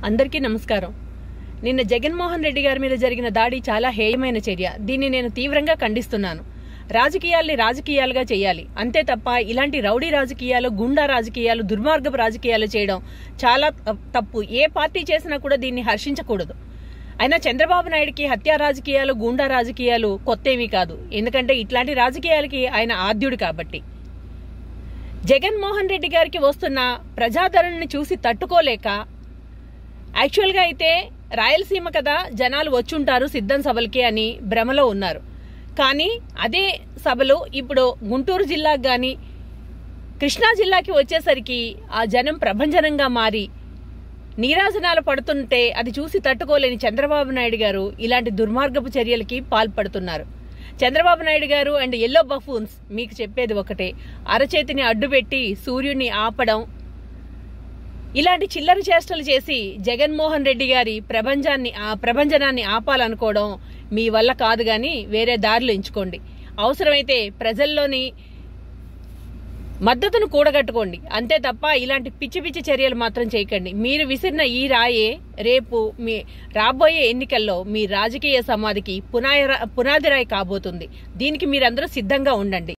అందరికీ నమస్కారం. నిన్న జగన్మోహన్ రెడ్డి గారి మీద జరిగిన దాడి చాలా హేయమైన చర్య. దీన్ని నేను తీవ్రంగా ఖండిస్తున్నాను. రాజకీయాల్ని రాజకీయాలుగా చేయాలి, అంతే తప్ప ఇలాంటి రౌడీ రాజకీయాలు, గుండా రాజకీయాలు, దుర్మార్గపు రాజకీయాలు చేయడం చాలా తప్పు. ఏ పార్టీ చేసినా కూడా దీన్ని హర్షించకూడదు. అయినా చంద్రబాబు నాయుడికి హత్యా రాజకీయాలు, గుండా రాజకీయాలు కొత్తేమీ కాదు. ఎందుకంటే ఇట్లాంటి రాజకీయాలకి ఆయన ఆద్యుడు కాబట్టి. జగన్మోహన్ రెడ్డి గారికి వస్తున్న ప్రజాదరణని చూసి తట్టుకోలేక, యాక్చువల్గా అయితే రాయలసీమ కదా జనాలు వచ్చుంటారు సిద్ధం సభలకి అని భ్రమలో ఉన్నారు. కానీ అదే సభలు ఇప్పుడు గుంటూరు జిల్లాకు కానీ కృష్ణా జిల్లాకి వచ్చేసరికి ఆ జనం ప్రభంజనంగా మారి నీరాజనాలు పడుతుంటే అది చూసి తట్టుకోలేని చంద్రబాబు నాయుడు గారు ఇలాంటి దుర్మార్గపు చర్యలకి పాల్పడుతున్నారు. చంద్రబాబు నాయుడు గారు అండ్ ఎల్లో బఫూన్స్ మీకు చెప్పేది ఒకటే: అరచేతిని అడ్డుపెట్టి సూర్యుడిని ఆపడం, ఇలాంటి చిల్లర చేష్టలు చేసి జగన్మోహన్ రెడ్డి గారి ప్రభంజనాన్ని ఆపాలనుకోవడం మీ వల్ల కాదు. గాని వేరే దారులు ఎంచుకోండి. అవసరమైతే ప్రజల్లోని మద్దతును కూడగట్టుకోండి, అంతే తప్ప ఇలాంటి పిచ్చి పిచ్చి చర్యలు మాత్రం చేయకండి. మీరు విసిరిన ఈ రాయే రేపు మీ రాబోయే ఎన్నికల్లో మీ రాజకీయ సమాధికి పునాది రాయి కాబోతుంది. దీనికి మీరందరూ సిద్ధంగా ఉండండి.